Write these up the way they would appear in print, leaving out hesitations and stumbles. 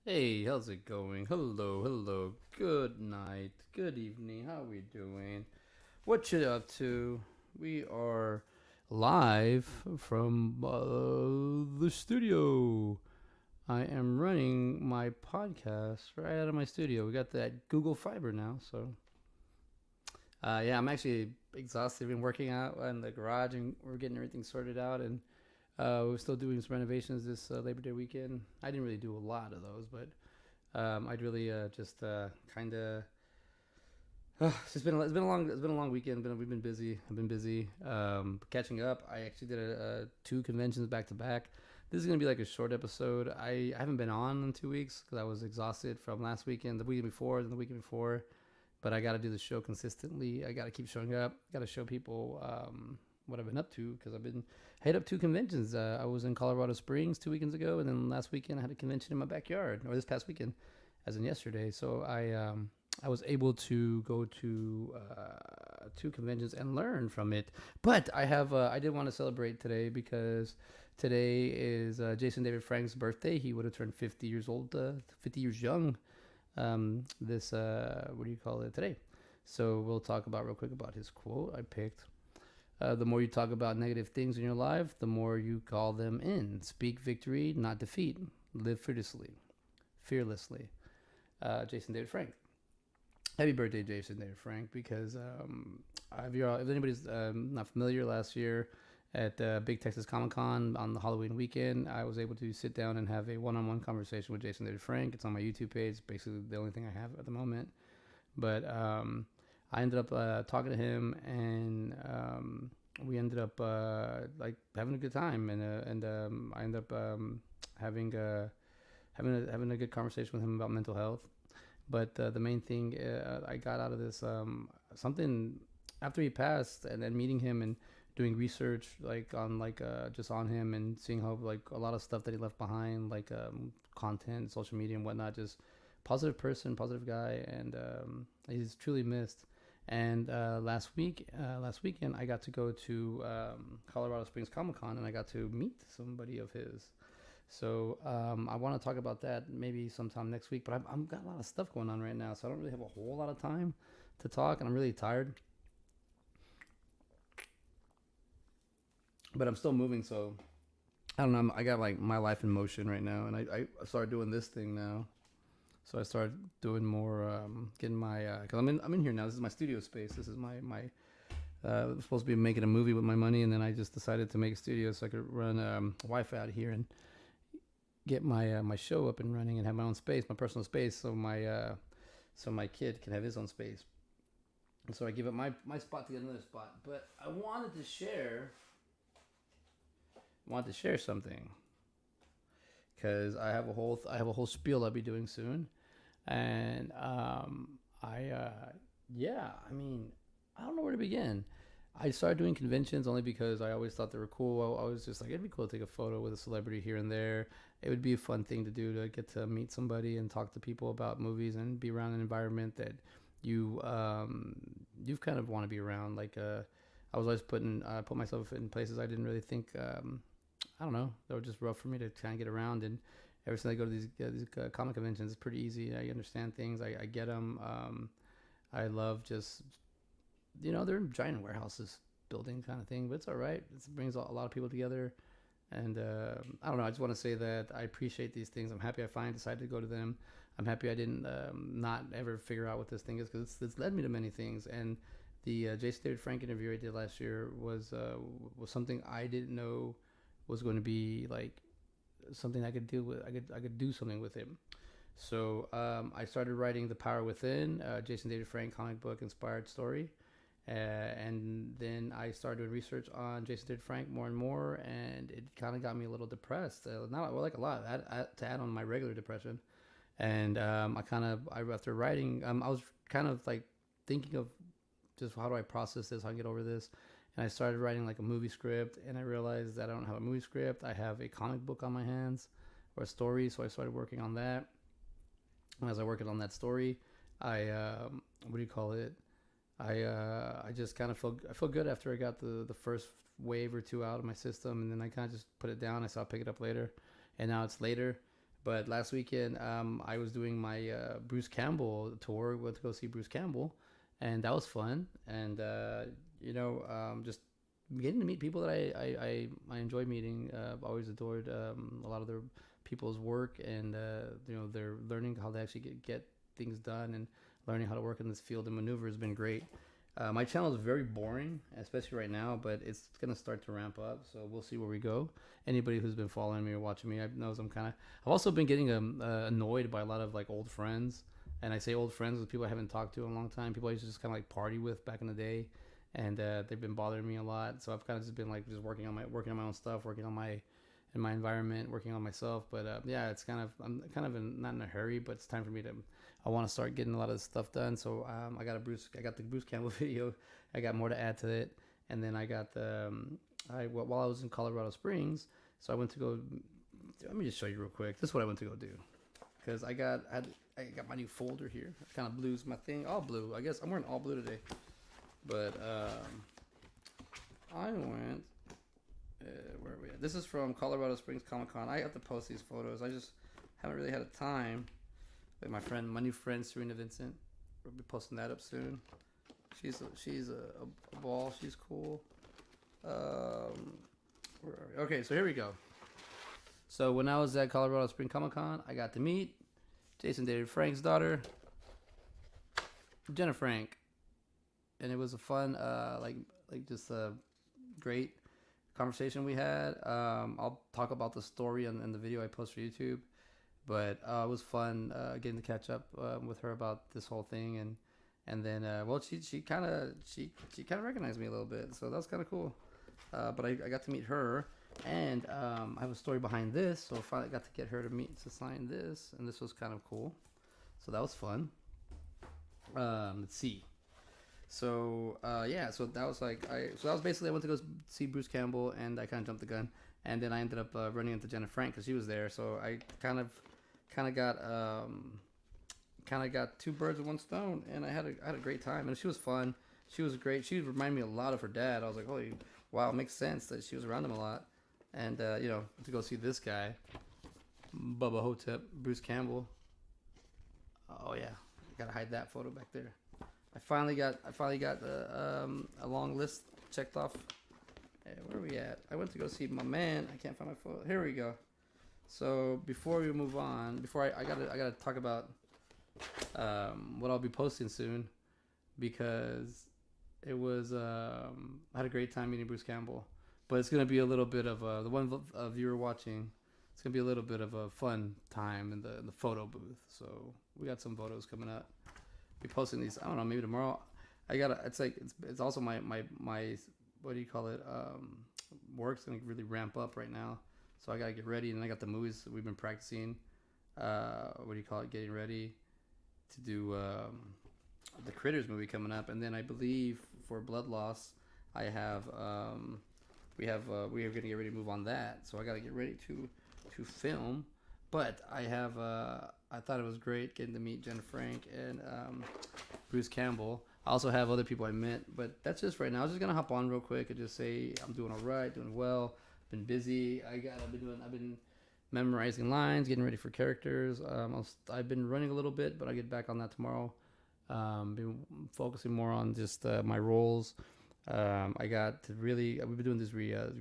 Hey, how's it going? Hello, hello. Good night. Good evening. How we doing? What you up to? We are live from the studio. I am running my podcast right out of my studio. We got that Google Fiber now, so yeah, I'm actually exhausted. Been working out in the garage, and we're getting everything sorted out, and we're still doing some renovations this Labor Day weekend. I didn't really do a lot of those, but I'd really just kind of. It's been a long weekend. We've been busy. I've been busy catching up. I actually did two conventions back to back. This is gonna be like a short episode. I haven't been on in 2 weeks because I was exhausted from last weekend, the weekend before, and the weekend before. But I got to do the show consistently. I got to keep showing up. Got to show people what I've been up to because I've been head up two conventions. I was in Colorado Springs 2 weekends ago, and then last weekend I had a convention in my backyard, or this past weekend, as in yesterday. So I was able to go to two conventions and learn from it. But I did want to celebrate today because today is Jason David Frank's birthday. He would have turned 50 years old, 50 years young. This what do you call it today? So we'll talk about real quick about his quote I picked. The more you talk about negative things in your life, the more you call them in. Speak victory, not defeat. Live fearlessly. Jason David Frank. Happy birthday, Jason David Frank! Because if anybody's not familiar, last year at Big Texas Comic Con on the Halloween weekend, I was able to sit down and have a one-on-one conversation with Jason David Frank. It's on my YouTube page. Basically, the only thing I have at the moment. But I ended up talking to him, and we ended up like having a good time, and I ended up having a good conversation with him about mental health. But the main thing I got out of this something after he passed, and then meeting him and doing research just on him and seeing how like a lot of stuff that he left behind, like content, social media and whatnot, just positive person, positive guy, and he's truly missed. And last weekend, I got to go to Colorado Springs Comic Con, and I got to meet somebody of his. So I want to talk about that maybe sometime next week. But I've got a lot of stuff going on right now, so I don't really have a whole lot of time to talk, and I'm really tired. But I'm still moving, so I don't know. I got like my life in motion right now, and I started doing this thing now. So I started doing more, getting my, cause I'm in here now. This is my studio space. This is my I'm supposed to be making a movie with my money, and then I just decided to make a studio so I could run Wi-Fi out here and get my show up and running and have my own space, my personal space, so my kid can have his own space. And so I give up my spot to get another spot. But I wanted to share something because I have a whole spiel I'll be doing soon, and yeah, I mean, I don't know where to begin. I started doing conventions only because I always thought they were cool. I was just like, it'd be cool to take a photo with a celebrity here and there. It would be a fun thing to do, to get to meet somebody and talk to people about movies and be around an environment that you've kind of want to be around. Like I was always put myself in places I didn't really think. I don't know. They were just rough for me to kind of get around. And ever since I go to these comic conventions, it's pretty easy. I understand things. I get them. I love just, they're giant warehouses building kind of thing, but it's all right. It brings a lot of people together. And I don't know. I just want to say that I appreciate these things. I'm happy I finally decided to go to them. I'm happy I didn't not ever figure out what this thing is, because it's led me to many things. And the Jason David Frank interview I did last year was something I didn't know was going to be like something I could deal with. I could do something with him. So I started writing The Power Within, Jason David Frank comic book inspired story. And then I started doing research on Jason David Frank more and more, and it kind of got me a little depressed. Not like a lot to add on my regular depression. And after writing, I was kind of like thinking of just how do I process this, how I get over this. And I started writing like a movie script, and I realized that I don't have a movie script. I have a comic book on my hands, or a story. So I started working on that. And as I worked on that story, I I just kind of felt good after I got the first wave or two out of my system, and then I kind of just put it down. I saw I'll pick it up later, and now it's later. But last weekend, I was doing my Bruce Campbell tour. Went to go see Bruce Campbell, and that was fun. And just getting to meet people that I enjoy meeting. I've always adored a lot of their people's work, and they're learning how they actually get things done, and learning how to work in this field and maneuver has been great. My channel is very boring, especially right now, but it's going to start to ramp up, so we'll see where we go. Anybody who's been following me or watching me knows I've also been getting annoyed by a lot of like old friends, and I say old friends with people I haven't talked to in a long time, people I used to just kind of like party with back in the day, and they've been bothering me a lot, so I've kind of just been like just working on my own stuff, working on my environment, working on myself. But yeah, I'm kind of not in a hurry, but it's time for me to. I want to start getting a lot of this stuff done. So I got the Bruce Campbell video. I got more to add to it, and then I got while I was in Colorado Springs, so I went to go. Let me just show you real quick. This is what I went to go do, because I got my new folder here. Kind of blue's my thing, all blue. I guess I'm wearing all blue today, but I went. Where are we at? This is from Colorado Springs Comic Con. I have to post these photos. I just haven't really had a time. With my new friend Serena Vincent. We'll be posting that up soon. She's a ball. She's cool. Where are we? Okay, so here we go. So when I was at Colorado Springs Comic Con, I got to meet Jason David Frank's daughter, Jenna Frank, and it was a fun, just a great conversation we had. I'll talk about the story in the video I post for YouTube, but it was fun getting to catch up with her about this whole thing, and then she kind of recognized me a little bit, so that was kind of cool. But I got to meet her, and I have a story behind this, so I finally got to get her to sign this, and this was kind of cool, so that was fun. Let's see. So so that was basically I went to go see Bruce Campbell, and I kind of jumped the gun, and then I ended up running into Jenna Frank because she was there. So I kind of got two birds with one stone, and I had a great time, and she was fun. She was great. She reminded me a lot of her dad. I was like, holy wow, it makes sense that she was around him a lot, and to go see this guy, Bubba Hotep, Bruce Campbell. Oh yeah, gotta hide that photo back there. I finally got a long list checked off. Hey, where are we at? I went to go see my man. I can't find my photo. Here we go. So before we move on, I gotta talk about what I'll be posting soon, because it was I had a great time meeting Bruce Campbell, but it's gonna be a little bit of the one viewer watching. It's gonna be a little bit of a fun time in the photo booth. So we got some photos coming up. Be posting these. I don't know, maybe tomorrow. It's also my what do you call it? Work's gonna really ramp up right now, so I gotta get ready. And I got the movies that we've been practicing. What do you call it? Getting ready to do the Critters movie coming up, and then I believe for Blood Loss, we are gonna get ready to move on that. So I gotta get ready to film. But I thought it was great getting to meet Jenna Frank and Bruce Campbell. I also have other people I met, but that's just right now. I was just gonna hop on real quick and just say I'm doing all right, doing well. Been busy. I've been memorizing lines, getting ready for characters. I've been running a little bit, but I'll get back on that tomorrow. Been focusing more on just my roles. We've been doing these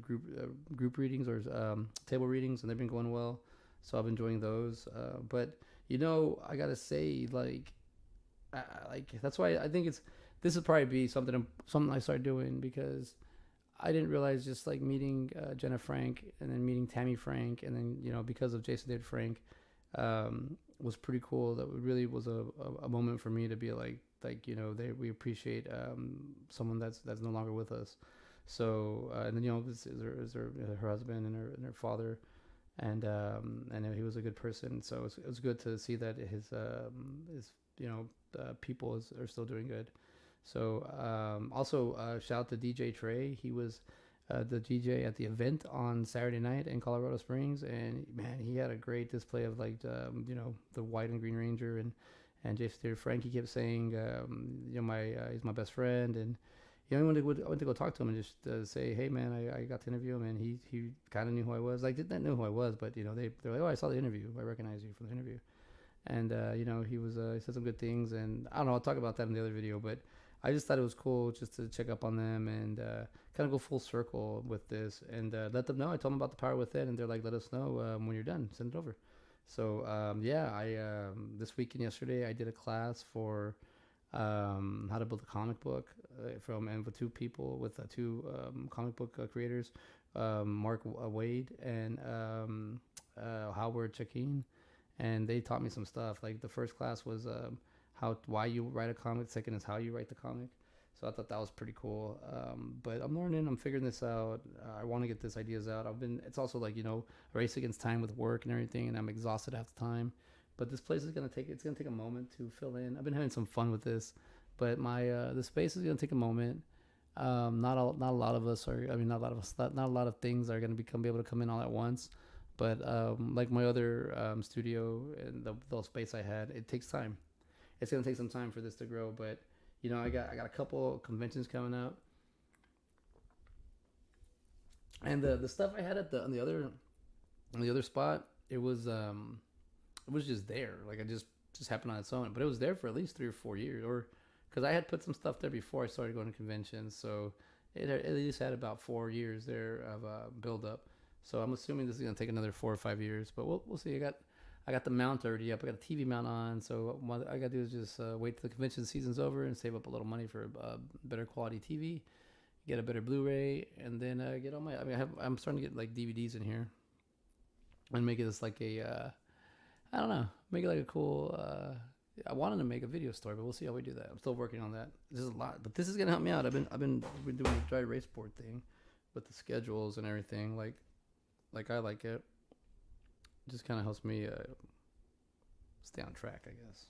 group readings or table readings, and they've been going well. So I've been enjoying those. But I gotta say, that's why I think this would probably be something I start doing, because I didn't realize just like meeting Jenna Frank and then meeting Tammy Frank, and then because of Jason David Frank, was pretty cool. That really was a moment for me to be we appreciate someone that's no longer with us. So and then this is her husband and her father. And he was a good person, so it was good to see that his people are still doing good. So also shout out to DJ Trey. He was the DJ at the event on Saturday night in Colorado Springs, and man, he had a great display of the white and green ranger and Jason David Frank. He kept saying he's my best friend, and I went to go talk to him and just say, hey man, I got to interview him, and he kind of knew who I was. Like, didn't know who I was, but they're like, oh, I saw the interview, I recognize you from the interview, and he said some good things, and I don't know, I'll talk about that in the other video, but I just thought it was cool just to check up on them and kind of go full circle with this and let them know. I told them about the power within, and they're like, let us know when you're done, send it over. So I this weekend yesterday I did a class for how to build a comic book with two comic book creators, Mark Wade and Howard Chakeen, and they taught me some stuff. Like, the first class was why you write a comic. The second is how you write the comic. So I thought that was pretty cool. But I'm learning. I'm figuring this out. I want to get these ideas out. It's also like, a race against time with work and everything, and I'm exhausted half the time. But this place is gonna take a moment to fill in. I've been having some fun with this, but the space is gonna take a moment. Not a lot of us are. I mean, not a lot of us. Not a lot of things are gonna be able to come in all at once. But like my other studio and the space I had, it takes time. It's gonna take some time for this to grow. But I got a couple conventions coming up, and the stuff I had on the other spot, it was just there. Like, it just happened on its own. But it was there for at least 3 or 4 years, or because I had put some stuff there before I started going to conventions. So it at least had about 4 years there of build up. So I'm assuming this is gonna take another 4 or 5 years. But we'll see. I got the mount already up. I got a TV mount on. So what I got to do is just wait till the convention season's over and save up a little money for a better quality TV, get a better Blu-ray, and then get all my. I'm starting to get like DVDs in here, and make it this like a. I don't know. Make it like a cool. I wanted to make a video story, but we'll see how we do that. I'm still working on that. This is a lot, but this is gonna help me out. I've been doing the dry erase board thing, with the schedules and everything. Like I like it. It just kind of helps me stay on track, I guess.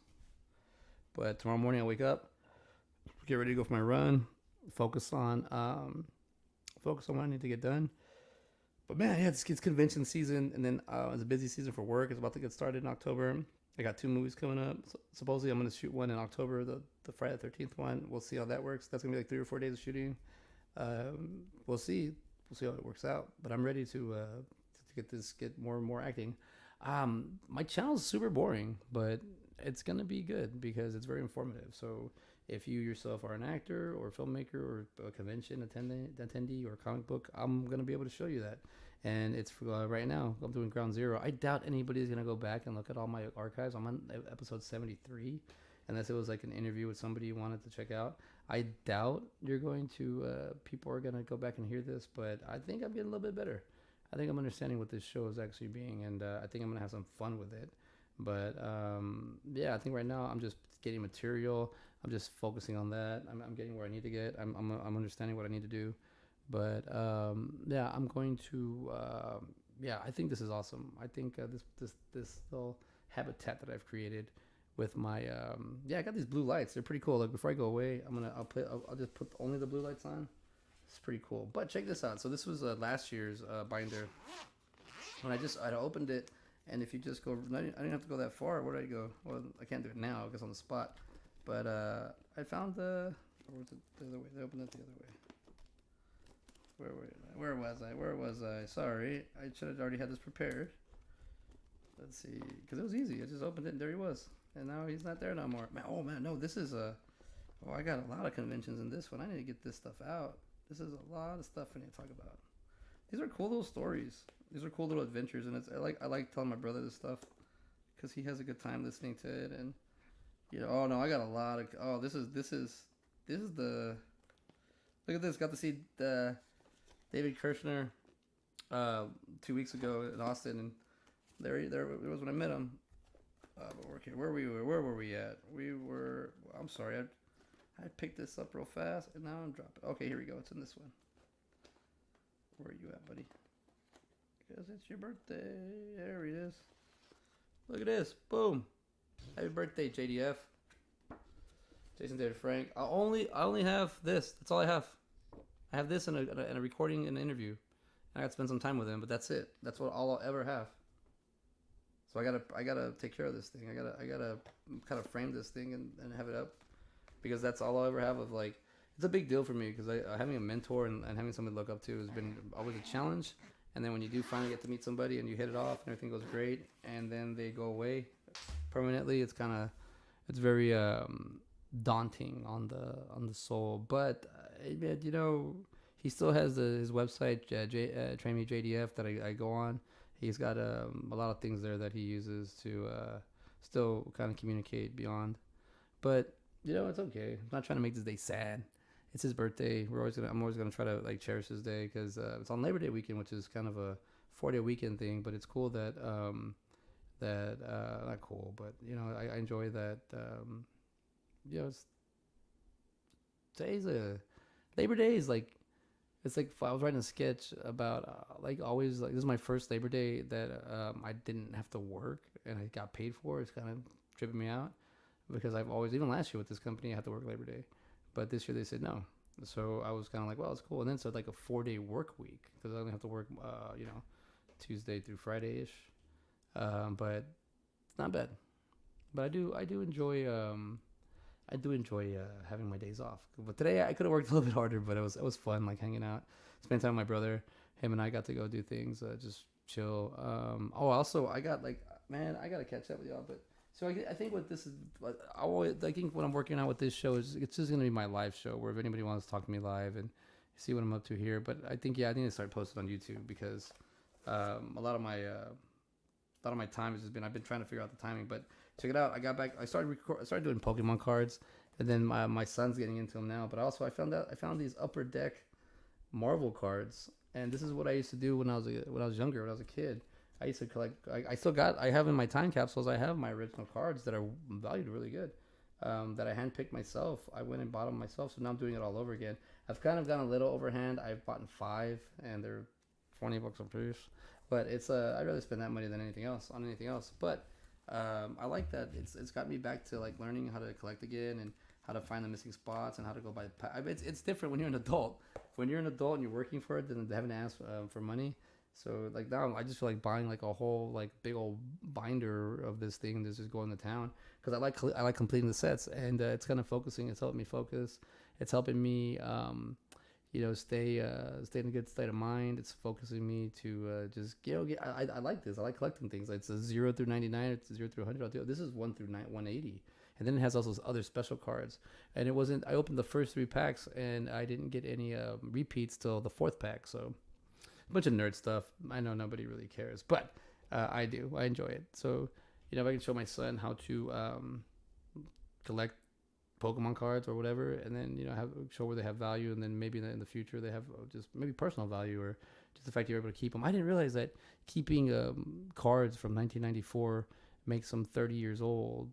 But tomorrow morning I wake up, get ready to go for my run, focus on what I need to get done. But man, yeah, it's convention season, and then it's a busy season for work. It's about to get started in October. I got 2 movies coming up. So supposedly I'm going to shoot one in October, the Friday the 13th one. We'll see how that works. That's going to be like 3 or 4 days of shooting. We'll see. We'll see how it works out. But I'm ready to get more and more acting. My channel is super boring, but it's going to be good because it's very informative. So if you yourself are an actor or a filmmaker or a convention attendee or a comic book, I'm going to be able to show you that. And it's right now, I'm doing ground zero. I doubt anybody's going to go back and look at all my archives. I'm on episode 73, unless it was like an interview with somebody you wanted to check out. I doubt people are going to go back and hear this, but I think I'm getting a little bit better. I think I'm understanding what this show is actually being, and I think I'm going to have some fun with it. But yeah, I think right now I'm just getting material. I'm just focusing on that. I'm getting where I need to get. I'm understanding what I need to do. But yeah, I'm going to yeah, I think this is awesome. I think this little habitat that I've created with my yeah, I got these blue lights. They're pretty cool. Like, before I go away, I'll just put only the blue lights on. It's pretty cool. But check this out. So this was last year's binder. When I opened it, and if you just go, I didn't have to go that far. Where did I go? Well, I can't do it now because on the spot. But I found or was it the other way? They opened it the other way. Where was I? Sorry, I should have already had this prepared. Let's see, because it was easy. I just opened it and there he was. And now he's not there no more. Man, no, this is I got a lot of conventions in this one. I need to get this stuff out. This is a lot of stuff I need to talk about. These are cool little stories. These are cool little adventures, and I like telling my brother this stuff because he has a good time listening to it. And oh no, I got a lot of this is the look at this. Got to see David Kirshner 2 weeks ago in Austin, and there it was when I met him. Where were we at? I'm sorry, I picked this up real fast and now I'm dropping. Okay, here we go. It's in this one. Where are you at, buddy? Because it's your birthday. There he is. Look at this. Boom. Happy birthday, JDF. Jason David Frank. I only have this. That's all I have. I have this and a recording and an interview. And I got to spend some time with him, but that's it. That's all I'll ever have. So I gotta take care of this thing. I gotta kind of frame this thing and have it up, because that's all I'll ever have of, like, it's a big deal for me because having a mentor and having someone to look up to has been always a challenge. And then when you do finally get to meet somebody and you hit it off and everything goes great, and then they go away permanently, it's very daunting on the soul. But you know, he still has his website, Train Me JDF, that I go on. He's got a lot of things there that he uses to still kind of communicate beyond. But you know, it's okay. I'm not trying to make this day sad. It's his birthday. I'm always gonna try to like cherish his day because it's on Labor Day weekend, which is kind of a 4-day weekend thing. But it's cool that not cool, but you know, I enjoy that. You know, today's a Labor Day is like, it's like I was writing a sketch about like always like this is my first Labor Day that I didn't have to work and I got paid for. It's kind of tripping me out because I've always, even last year with this company, I had to work Labor Day. But this year they said no. So I was kind of like, well, it's cool. And then so like a 4-day work week because I only have to work, you know, Tuesday through Friday-ish. But it's not bad. But I do enjoy having my days off. But today I could have worked a little bit harder, but it was fun, like hanging out, spending time with my brother. Him and I got to go do things, just chill. Also I got like, man, I got to catch up with y'all, but. So I think what this is, I think what I'm working on with this show is it's just going to be my live show where if anybody wants to talk to me live and see what I'm up to here. But I think I need to start posting on YouTube because a lot of my time has just been, I've been trying to figure out the timing. But check it out. I got back. I started doing Pokemon cards, and then my son's getting into them now. But also I found these Upper Deck Marvel cards, and this is what I used to do when I was younger, when I was a kid. I used to collect. I have in my time capsules. I have my original cards that are valued really good, that I handpicked myself. I went and bought them myself. So now I'm doing it all over again. I've kind of gone a little overhand. I've bought 5, and they're $20 a piece. But it's I'd rather spend that money than anything else. But I like that. It's got me back to like learning how to collect again and how to find the missing spots and how to go by the. It's different when you're an adult. When you're an adult and you're working for it, then having to ask for money. So like now I just feel like buying like a whole like big old binder of this thing that's just going to town because I like completing the sets, and it's kind of focusing. It's helping me focus. It's helping me you know, stay in a good state of mind. It's focusing me to just I like this. I like collecting things. It's a 0 through 99. It's a 0 through 100. I'll do it. This is 1 through 180. And then it has also other special cards. And I opened the first 3 packs and I didn't get any repeats till the 4th pack. So a bunch of nerd stuff. I know nobody really cares, but I do. I enjoy it. So, you know, if I can show my son how to collect Pokemon cards or whatever, and then, you know, show where they have value, and then maybe in the future they have just maybe personal value, or just the fact you're able to keep them. I didn't realize that keeping cards from 1994 makes them 30 years old,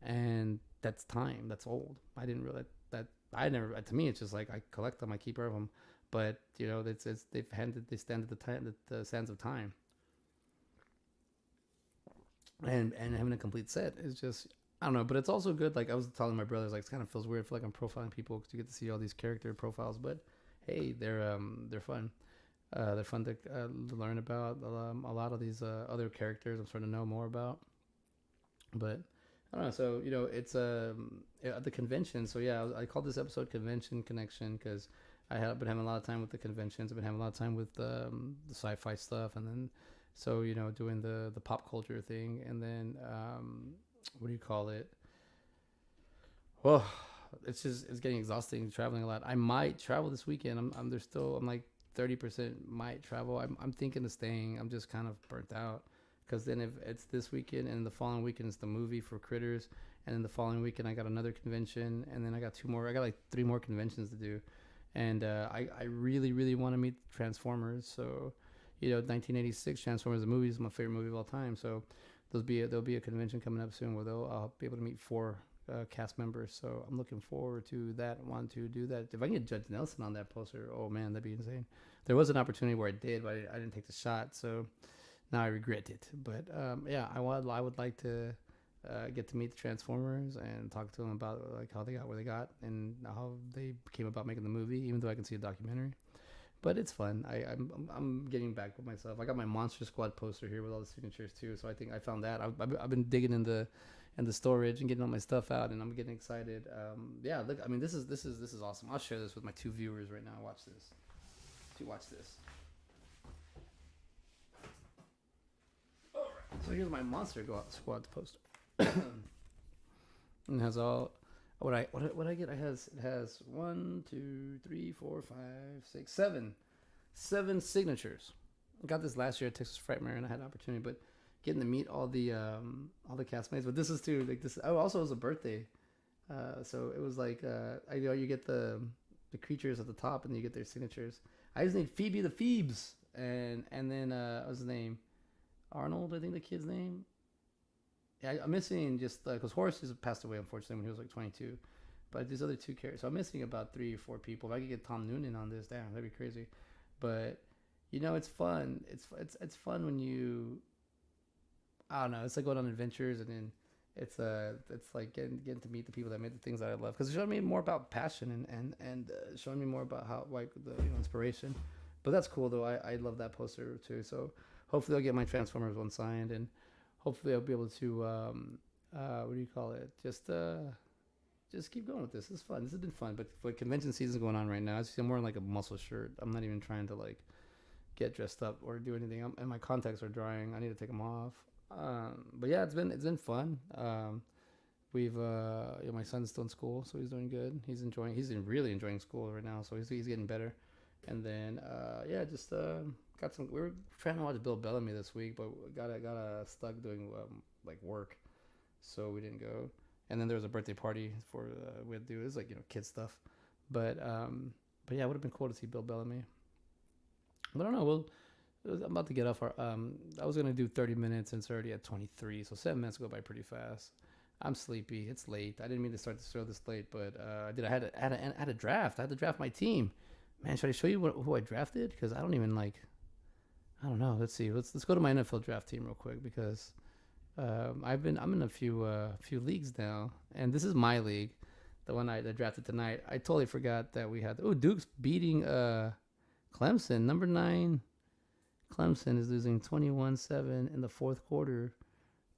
and that's time. That's old. I didn't realize that. To me, it's just like I collect them, I keep them. But you know, they stand the sands of time, and having a complete set is just, I don't know. But it's also good. Like I was telling my brothers, like it kind of feels weird. I feel like I'm profiling people because you get to see all these character profiles. But hey, they're fun. They're fun to learn about. A lot of these other characters I'm starting to know more about. But I don't know. So you know, it's at the convention. So yeah, I called this episode "Convention Connection" because I have been having a lot of time with the conventions. I've been having a lot of time with the sci-fi stuff, and then so, you know, doing the pop culture thing, and then what do you call it? Well, it's getting exhausting traveling a lot. I might travel this weekend. I'm like 30% might travel. I'm thinking of staying. I'm just kind of burnt out because then if it's this weekend and the following weekend is the movie for Critters, and then the following weekend I got another convention, and then I got 2 more. I got like 3 more conventions to do. And I really, really want to meet Transformers. So, you know, 1986 Transformers, the movie, is my favorite movie of all time. So there'll be a convention coming up soon where I'll be able to meet 4 cast members. So I'm looking forward to that. Want to do that. If I can get Judge Nelson on that poster, oh man, that'd be insane. There was an opportunity where I did, but I didn't take the shot. So now I regret it. But yeah, I would like to get to meet the Transformers and talk to them about like how they got where they got and how they came about making the movie, even though I can see a documentary. But it's fun. I'm getting back with myself. I got my Monster Squad poster here with all the signatures too, so I think I found that. I've been digging in and the storage and getting all my stuff out, and I'm getting excited. Yeah, look, I mean, this is awesome. I'll share this with my 2 viewers right now. Watch this. Watch this. All right. So here's my Monster Squad poster. And it has all what I get. It has 1, 2, 3, 4, 5, 6, 7 signatures. I got this last year at Texas Frightmare, and I had an opportunity, but getting to meet all the castmates. But this is too like this. Oh, also it was a birthday, so it was like you get the creatures at the top, and you get their signatures. I just need Phoebe the Phoebes, and then what's his name? Arnold, I think the kid's name. Yeah, I'm missing just because Horace has passed away unfortunately when he was like 22, but these other 2 characters. So I'm missing about 3 or 4 people. If I could get Tom Noonan on this, damn, that'd be crazy. But it's fun. It's fun when you. I don't know. It's like going on adventures, and then it's like getting to meet the people that made the things that I love, because it showed me more about passion and showing me more about how like the inspiration. But that's cool though. I love that poster too. So hopefully I'll get my Transformers one signed, and hopefully I'll be able to what do you call it? Just keep going with this. It's fun. This has been fun. But convention season's going on right now. I'm wearing like a muscle shirt. I'm not even trying to like get dressed up or do anything. And my contacts are drying. I need to take them off. But yeah, it's been fun. We've my son's still in school, so he's doing good. He's really enjoying school right now, so he's getting better. And then just got some. We were trying to watch Bill Bellamy this week, but got stuck doing like work, so we didn't go. And then there was a birthday party for we had to do. It was like kid stuff, but yeah, it would have been cool to see Bill Bellamy. But I don't know. I'm about to get off our. I was gonna do 30 minutes, and it's already at 23, so 7 minutes go by pretty fast. I'm sleepy. It's late. I didn't mean to start the show this late, but I did. I had a draft. I had to draft my team. Man, should I show you who I drafted? Because I don't even like. I don't know. Let's see. Let's go to my NFL draft team real quick, because I'm in a few leagues now, and this is my league, the one I drafted tonight. I totally forgot that we had. Oh, Duke's beating Clemson, number 9. Clemson is losing 21-7 in the 4th quarter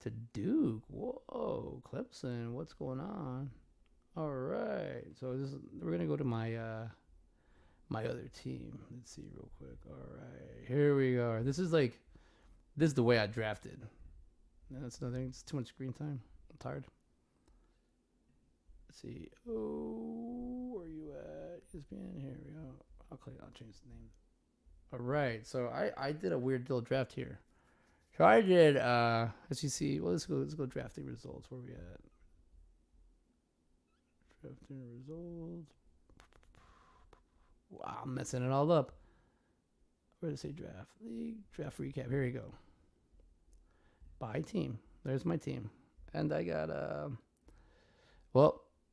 to Duke. Whoa, Clemson, what's going on? All right, so we're gonna go to my my other team. Let's see real quick. All right, here we go. This is the way I drafted. No, that's nothing. It's too much screen time. I'm tired. Let's see. Oh, where are you at? ESPN. Here we go. I'll change the name. All right, so I did a weird little draft here. So I did, as you see, well, let's go drafting results. Where we at? Drafting results. Wow, I'm messing it all up. Where does it say draft? League, draft recap. Here we go. By team. There's my team. And I got,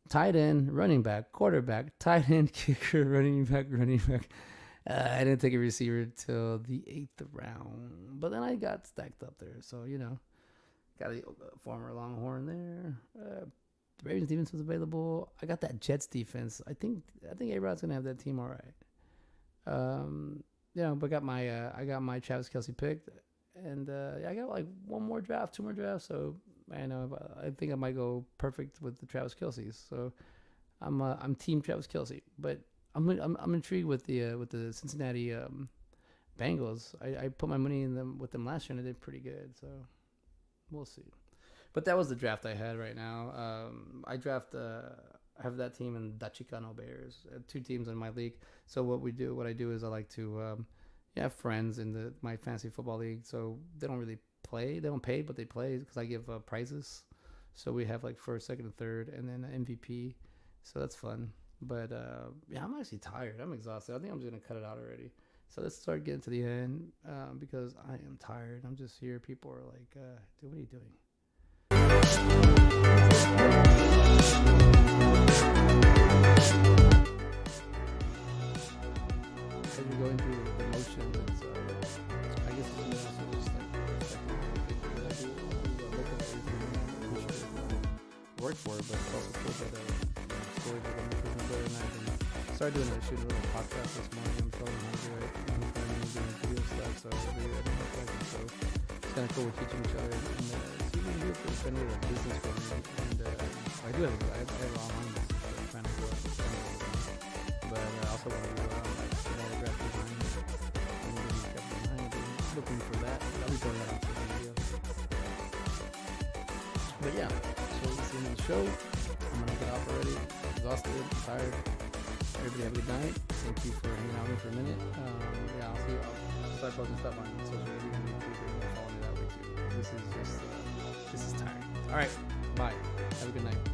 tight end, running back, quarterback, tight end, kicker, running back. I didn't take a receiver till the 8th round, but then I got stacked up there. So got a former Longhorn there. The Ravens defense was available. I got that Jets defense. I think A-Rod's gonna have that team all right. But I got my Travis Kelce picked, and I got like 2 more drafts. So I think I might go perfect with the Travis Kelce's. So I'm team Travis Kelce, but. I'm intrigued with the Cincinnati Bengals. I put my money in them with them last year, and they did pretty good. So we'll see. But that was the draft I had right now. I have that team and the Chicano Bears, 2 teams in my league. So what I do is I like to have friends in my fantasy football league. So they don't really play. They don't pay, but they play because I give prizes. So we have like 1st, 2nd, and 3rd, and then an MVP. So that's fun. But I'm actually tired. I'm exhausted. I think I'm just gonna cut it out already. So let's start getting to the end because I am tired. I'm just here. People are like, "Dude, what are you doing?" As you're going through the motions, I guess it's also just like work for it, but it's also cool that. I started doing a little podcast this morning. I'm feeling hungry. I'm doing video stuff, so it's kind of cool. We're teaching each other and even do it for kind of a business for me. And I do have online business that I'm trying to grow. But I also want to do like graphic design. Looking for that. I'll be putting that on social media. But yeah, so this is the end of the show. I'm gonna get off already. Exhausted, tired. Everybody have a good night. Thank you for hanging out with me for a minute. Yeah, I'll start posting stuff on social media and YouTube and follow me that way too. This is tiring. All right, bye. Have a good night.